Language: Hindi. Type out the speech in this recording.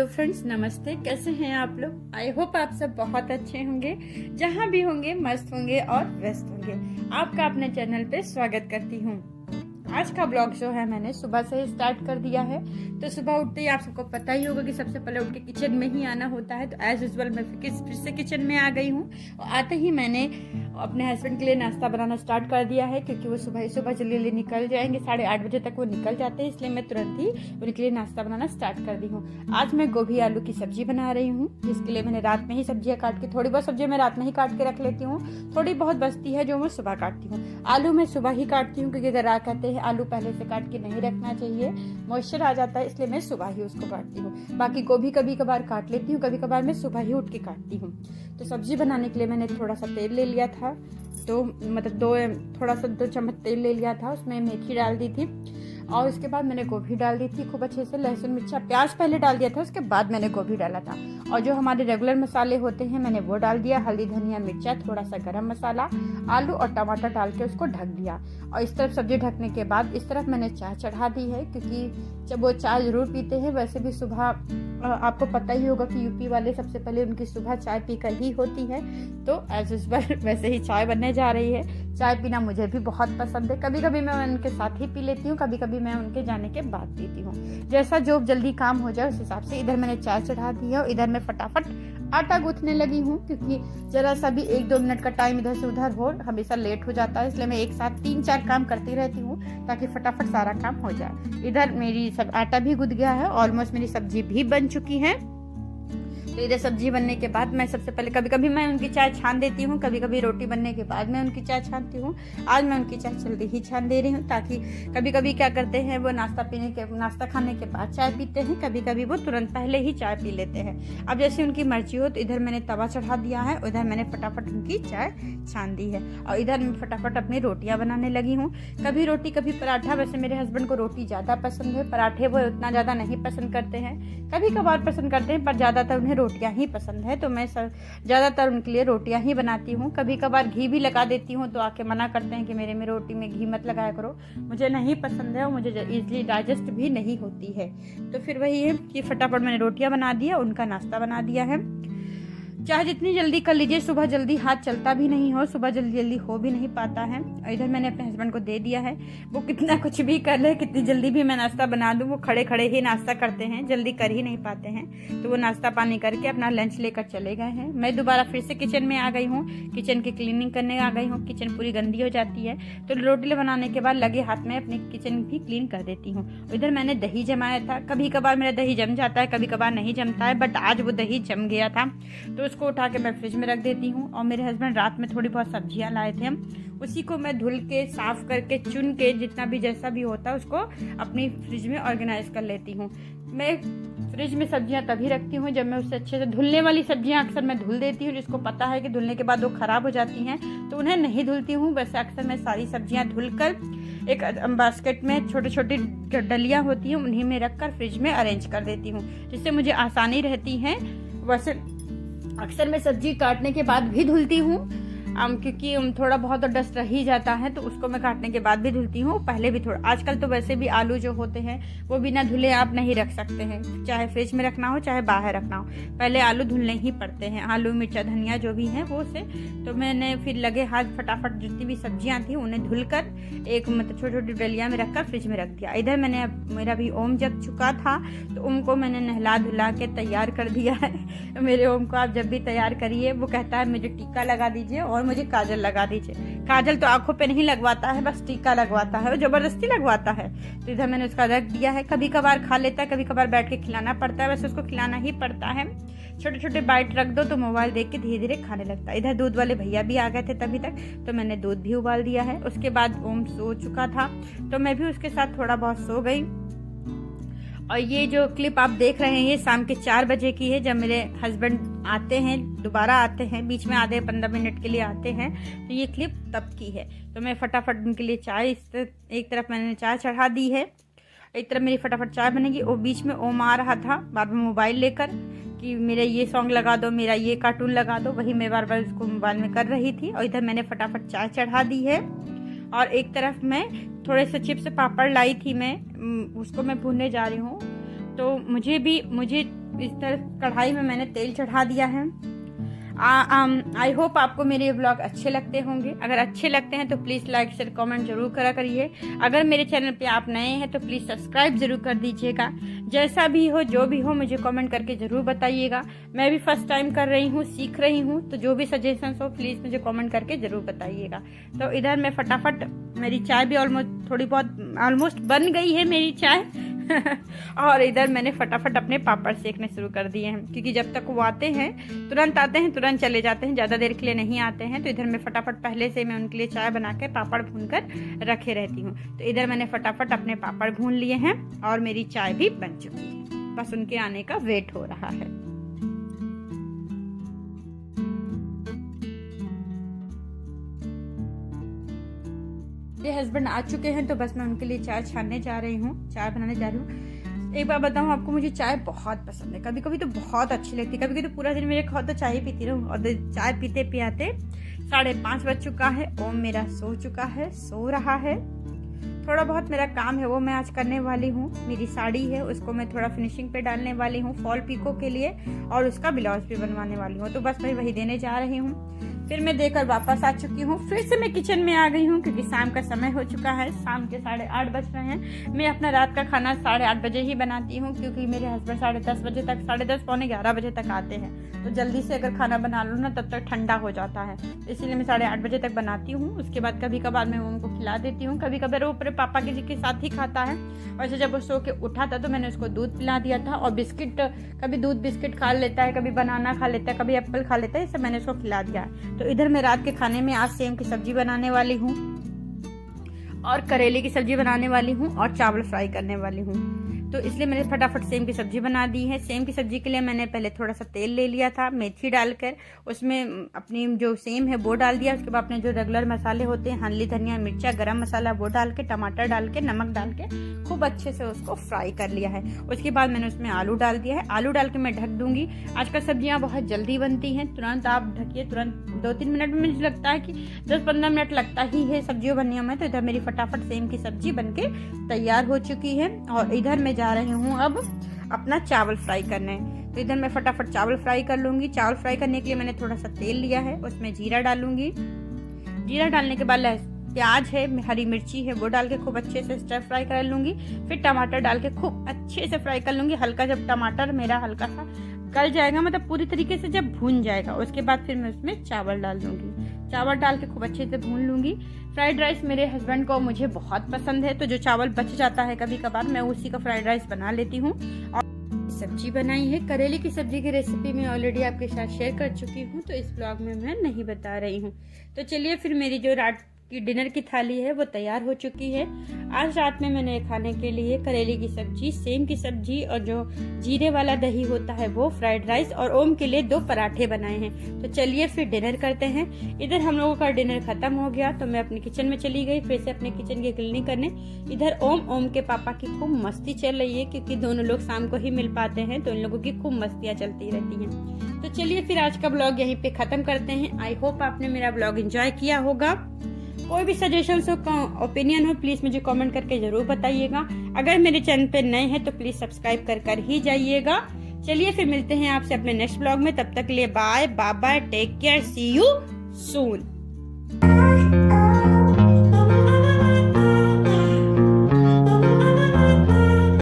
हेलो फ्रेंड्स, नमस्ते। कैसे हैं आप लोग? आई होप आप सब बहुत अच्छे होंगे, जहां भी होंगे मस्त होंगे और व्यस्त होंगे। आपका अपने चैनल पे स्वागत करती हूँ। आज का ब्लॉग जो है मैंने सुबह से ही स्टार्ट कर दिया है। तो सुबह उठते ही आप सबको पता ही होगा कि सबसे पहले उठ के किचन में ही आना होता है। तो एज यूजुअल मैं फिर से किचन में आ गई हूँ और आते ही मैंने अपने हस्बैंड के लिए नाश्ता बनाना स्टार्ट कर दिया है, क्योंकि वो सुबह ही सुबह जल्दी निकल जाएंगे। 8:30 बजे तक वो निकल जाते हैं, इसलिए मैं तुरंत ही उनके लिए नाश्ता बनाना स्टार्ट कर दी हूँ। आज मैं गोभी आलू की सब्जी बना रही हूँ, जिसके लिए मैंने रात में ही सब्जियां काट के, थोड़ी बहुत सब्जियां मैं रात में ही काट के रख लेती हूँ, थोड़ी बहुत बचती है जो मैं सुबह काटती हूँ। आलू मैं सुबह ही काटती हूँ, क्योंकि अगर कहते हैं आलू पहले से काट के नहीं रखना चाहिए, मॉइस्चर आ जाता है, इसलिए मैं सुबह ही उसको काटती हूँ। बाकी गोभी कभी कभार काट लेती हूँ, कभी कभार मैं सुबह ही उठ के काटती हूँ। तो सब्जी बनाने के लिए मैंने थोड़ा सा तेल ले लिया था, तो मतलब दो चम्मच तेल ले लिया था, उसमें मेथी डाल दी थी और उसके बाद मैंने गोभी डाल दी थी खूब अच्छे से। लहसुन मिर्चा प्याज पहले डाल दिया था, उसके बाद मैंने गोभी डाला था। और जो हमारे रेगुलर मसाले होते हैं मैंने वो डाल दिया, हल्दी धनिया मिर्चा, थोड़ा सा गरम मसाला, आलू और टमाटर डाल के उसको ढक दिया। और इस तरफ सब्जी ढकने के बाद इस तरफ मैंने चाय चढ़ा दी है, क्योंकि जब वो चाय जरूर पीते हैं। वैसे भी सुबह आपको पता ही होगा कि यूपी वाले सबसे पहले उनकी सुबह चाय पीकर ही होती है। तो एज यूजुअल वैसे ही चाय बनने जा रही है। चाय पीना मुझे भी बहुत पसंद है, कभी कभी मैं उनके साथ ही पी लेती हूँ, कभी कभी मैं उनके जाने के बाद पीती हूँ। जैसा जो जल्दी काम हो जाए उस हिसाब से। इधर मैंने चाय चढ़ा दी है और इधर मैं फटाफट आटा गूंथने लगी हूँ, क्योंकि जरा सा भी 1-2 मिनट का टाइम इधर से उधर हो हमेशा लेट हो जाता है, इसलिए मैं एक साथ 3-4 काम करती रहती हूँ ताकि फटाफट सारा काम हो जाए। इधर मेरी सब आटा भी गूंथ गया है, ऑलमोस्ट मेरी सब्जी भी बन चुकी है। तो इधर सब्जी बनने के बाद मैं सबसे पहले, कभी कभी मैं उनकी चाय छान देती हूँ, कभी कभी रोटी बनने के बाद मैं उनकी चाय छानती हूँ। आज मैं उनकी चाय जल्दी ही छान दे रही हूँ, ताकि कभी कभी क्या करते हैं वो नाश्ता खाने के बाद चाय पीते हैं, कभी कभी वो तुरंत पहले ही चाय पी लेते हैं। अब जैसे उनकी मर्जी हो। तो इधर मैंने तवा चढ़ा दिया है, उधर मैंने फटाफट उनकी चाय छान दी है और इधर मैं फटाफट अपनी रोटियां बनाने लगी हूँ। कभी रोटी कभी पराठा। वैसे मेरे हस्बैंड को रोटी ज्यादा पसंद है, पराठे वो उतना ज्यादा नहीं पसंद करते हैं, कभी कभार पसंद करते हैं, पर ज्यादातर उन्हें रोटियां ही पसंद है। तो मैं ज्यादातर उनके लिए रोटियां ही बनाती हूँ। कभी कभार घी भी लगा देती हूँ, तो आके मना करते हैं कि मेरे में रोटी में घी मत लगाया करो, मुझे नहीं पसंद है और मुझे इजीली डाइजेस्ट भी नहीं होती है। तो फिर वही है कि फटाफट मैंने रोटियां बना दिया, उनका नाश्ता बना दिया है। चाहे जितनी जल्दी कर लीजिए, सुबह जल्दी हाथ चलता भी नहीं हो, सुबह जल्दी जल्दी हो भी नहीं पाता है। और इधर मैंने अपने हस्बैंड को दे दिया है। वो कितना कुछ भी कर ले, कितनी जल्दी भी मैं नाश्ता बना दूं, वो खड़े खड़े ही नाश्ता करते हैं, जल्दी कर ही नहीं पाते हैं। तो वो नाश्ता पानी करके अपना लंच लेकर चले गए हैं। मैं दोबारा फिर से किचन में आ गई हूँ, किचन की क्लीनिंग करने आ गई हूँ। किचन पूरी गंदी हो जाती है, तो रोटी बनाने के बाद लगे हाथ में अपनी किचन भी क्लीन कर देती हूँ। इधर मैंने दही जमाया था, कभी कभार मेरा दही जम जाता है, कभी कभार नहीं जमता है, बट आज वो दही जम गया था, तो उसको उठा के मैं फ्रिज में रख देती हूँ। और मेरे हस्बैंड रात में थोड़ी बहुत सब्जियां लाए थे, हम उसी को मैं धुल के साफ करके चुन के जितना भी जैसा भी होता है उसको अपनी फ्रिज में ऑर्गेनाइज कर लेती हूँ। मैं फ्रिज में सब्जियां तभी रखती हूँ जब मैं उससे अच्छे से, धुलने वाली सब्जियां अक्सर मैं धुल देती हूँ, जिसको पता है कि धुलने के बाद वो खराब हो जाती हैं, तो उन्हें नहीं धुलती हूँ। वैसे अक्सर मैं सारी सब्जियां धुलकर एक बास्केट में छोटी छोटी डलियां होती हैं उन्हीं में रखकर फ्रिज में अरेंज कर देती हूँ, जिससे मुझे आसानी रहती है। वैसे अक्सर मैं सब्जी काटने के बाद भी धुलती हूँ, क्योंकि थोड़ा बहुत तो डस्ट रह ही जाता है, तो उसको मैं काटने के बाद भी धुलती हूँ। पहले भी थोड़ा, आजकल तो वैसे भी आलू जो होते हैं वो बिना धुले आप नहीं रख सकते हैं, चाहे फ्रिज में रखना हो चाहे बाहर रखना हो, पहले आलू धुलने ही पड़ते हैं, आलू मिर्चा धनिया जो भी है वो से। तो मैंने फिर लगे हाथ फटाफट जितनी भी सब्जियां थी उन्हें धुलकर एक मतलब छोटी छोटी डलिया में रखकर फ्रिज में रख दिया। इधर मैंने, मेरा भी ओम जग चुका था, तो ओम को मैंने नहला धुला के तैयार कर दिया है। मेरे ओम को आप जब भी तैयार करिए वो कहता है मुझे टीका लगा दीजिए और मुझे काजल लगा दीजिए। काजल तो आंखों पे नहीं लगवाता है, बस टीका लगवाता है, वो जबरदस्ती लगवाता है। तो इधर मैंने उसका रख दिया है, कभी कभार खा लेता है, कभी कभार बैठ के खिलाना पड़ता है, वैसे उसको खिलाना ही पड़ता है। छोटे छोटे बाइट रख दो तो मोबाइल देख के धीरे धीरे खाने लगता है। इधर दूध वाले भैया भी आ गए थे तभी तक, तो मैंने दूध भी उबाल दिया है। उसके बाद ओम सो चुका था, तो मैं भी उसके साथ थोड़ा बहुत सो गई। और ये जो क्लिप आप देख रहे हैं ये शाम के 4 बजे की है, जब मेरे हस्बैंड आते हैं, दोबारा आते हैं, बीच में आधे 15 मिनट के लिए आते हैं, तो ये क्लिप तब की है। तो मैं फटाफट उनके लिए चाय, एक तरफ मैंने चाय चढ़ा दी है, एक तरफ मेरी फटाफट चाय बनेगी। और बीच में ओम आ रहा था बार बार मोबाइल लेकर कि मेरा ये सॉन्ग लगा दो, मेरा ये कार्टून लगा दो, वही मैं बार बार उसको मोबाइल में कर रही थी। और इधर मैंने फटाफट चाय चढ़ा दी है और एक तरफ मैं थोड़े से चिप्स पापड़ लाई थी, मैं उसको मैं भूनने जा रही हूँ। तो मुझे इस तरह कढ़ाई में मैंने तेल चढ़ा दिया है। आई होप आपको मेरे व्लॉग अच्छे लगते होंगे। अगर अच्छे लगते हैं तो प्लीज़ लाइक शेयर कमेंट जरूर करा करिए। अगर मेरे चैनल पे आप नए हैं तो प्लीज़ सब्सक्राइब जरूर कर दीजिएगा। जैसा भी हो जो भी हो मुझे कमेंट करके ज़रूर बताइएगा। मैं भी फर्स्ट टाइम कर रही हूँ, सीख रही हूँ, तो जो भी सजेशंस हो प्लीज़ मुझे कमेंट करके ज़रूर बताइएगा। तो इधर मैं फटाफट, मेरी चाय भी ऑलमोस्ट बन गई है मेरी चाय और इधर मैंने फटाफट अपने पापड़ सेकने शुरू कर दिए हैं, क्योंकि जब तक वो आते हैं तुरंत आते हैं तुरंत चले जाते हैं, ज़्यादा देर के लिए नहीं आते हैं। तो इधर मैं फटाफट पहले से मैं उनके लिए चाय बना के पापड़ भून कर रखे रहती हूँ। तो इधर मैंने फटाफट अपने पापड़ भून लिए हैं और मेरी चाय भी बन चुकी है, बस उनके आने का वेट हो रहा है। मेरे हस्बैंड आ चुके हैं तो बस मैं उनके लिए चाय छानने जा रही हूँ, चाय बनाने जा रही हूँ। एक बार बताऊँ आपको, मुझे चाय बहुत पसंद है। कभी कभी तो बहुत अच्छी लगती है, कभी कभी तो पूरा दिन मेरे खाओ तो चाय ही पीती रहूँ। और चाय पीते पियाते 5:30 बज चुका है। ओम मेरा सो चुका है, सो रहा है। थोड़ा बहुत मेरा काम है वो मैं आज करने वाली हूँ। मेरी साड़ी है उसको मैं थोड़ा फिनिशिंग पे डालने वाली हूँ फॉल पिको के लिए, और उसका ब्लाउज भी बनवाने वाली हूँ। तो बस मैं वही देने जा रही हूँ। फिर मैं देकर वापस आ चुकी हूँ। फिर से मैं किचन में आ गई हूँ, क्योंकि शाम का समय हो चुका है। शाम के 8:30 बज रहे हैं। मैं अपना रात का खाना 8:30 बजे ही बनाती हूँ, क्योंकि मेरे हस्बैंड 10:30 बजे तक, 10:30 पौने 11 बजे तक आते हैं। तो जल्दी से अगर खाना बना लूँ ना तब तक ठंडा हो जाता है, इसीलिए मैं 8:30 बजे तक बनाती हूँ। उसके बाद कभी कभार मैं उनको खिला देती हूँ। कभी कभार वो अपने पापा के साथ ही खाता है। वैसे जब वो सो के उठा था तो मैंने उसको दूध पिला दिया था, और बिस्किट, कभी दूध बिस्किट खा लेता है, कभी बनाना खा लेता है, कभी एप्पल खा लेता है, ये सब मैंने उसको खिला दिया। तो इधर मैं रात के खाने में आज सेम की सब्जी बनाने वाली हूँ, और करेले की सब्जी बनाने वाली हूँ, और चावल फ्राई करने वाली हूँ। तो इसलिए मैंने फटाफट सेम की सब्जी बना दी है। सेम की सब्जी के लिए मैंने पहले थोड़ा सा तेल ले लिया था, मेथी डालकर उसमें अपनी जो सेम है वो डाल दिया। उसके बाद अपने जो रेगुलर मसाले होते हैं, हल्दी, धनिया, मिर्चा, गरम मसाला, वो डाल के, टमाटर डाल के, नमक डाल के खूब अच्छे से उसको फ्राई कर लिया है। उसके बाद मैंने उसमें आलू डाल दिया है। आलू डाल के मैं ढक दूंगी। आजकल सब्जियां बहुत जल्दी बनती हैं, तुरंत आप ढकिए, तुरंत 2-3 मिनट में मुझे लगता है कि 10-15 मिनट लगता ही है सब्जियों बनने में। तो इधर मेरी फटाफट सेम की सब्जी बनके तैयार हो चुकी है, और इधर मैं जा रही हूँ अब अपना चावल फ्राई करने। तो इधर मैं फटाफट चावल फ्राई कर लूंगी। चावल फ्राई करने के लिए मैंने थोड़ा सा तेल लिया है, उसमें जीरा डालूंगी। जीरा डालने के बाद प्याज है, हरी मिर्ची है, वो डाल के खूब अच्छे से स्टर फ्राई कर लूंगी। फिर टमाटर डाल के खूब अच्छे से फ्राई कर लूंगी। हल्का जब टमाटर मेरा हल्का सा गल जाएगा, मतलब पूरी तरीके से जब भून जाएगा, उसके बाद फिर मैं उसमें चावल डाल दूंगी। चावल डाल के खूब अच्छे से भून लूंगी। फ्राइड राइस मेरे हस्बैंड को मुझे बहुत पसंद है, तो जो चावल बच जाता है कभी कभार मैं उसी का फ्राइड राइस बना लेती हूँ। और सब्जी बनाई है, करेले की सब्जी की रेसिपी मैं ऑलरेडी आपके साथ शेयर कर चुकी हूँ, तो इस ब्लॉग में मैं नहीं बता रही हूँ। तो चलिए फिर मेरी जो रात की डिनर की थाली है वो तैयार हो चुकी है। आज रात में मैंने खाने के लिए करेले की सब्जी, सेम की सब्जी, और जो जीरे वाला दही होता है वो, फ्राइड राइस, और ओम के लिए 2 पराठे बनाए हैं। तो चलिए फिर डिनर करते हैं। इधर हम लोगों का डिनर खत्म हो गया तो मैं अपने किचन में चली गई, फिर से अपने किचन की क्लीनिंग करने। इधर ओम के पापा की खूब मस्ती चल रही है, क्योंकि दोनों लोग शाम को ही मिल पाते हैं, तो इन लोगों की खूब मस्तियाँ चलती रहती हैं। तो चलिए फिर आज का ब्लॉग यहीं पे खत्म करते हैं। आई होप आपने मेरा ब्लॉग एंजॉय किया होगा। कोई भी सजेशंस हो, ओपिनियन हो, प्लीज मुझे कमेंट करके जरूर बताइएगा। अगर मेरे चैनल पे नए हैं तो प्लीज सब्सक्राइब कर ही जाइएगा। चलिए फिर मिलते हैं आपसे अपने नेक्स्ट ब्लॉग में। तब तक के लिए bye bye, take care, see you soon.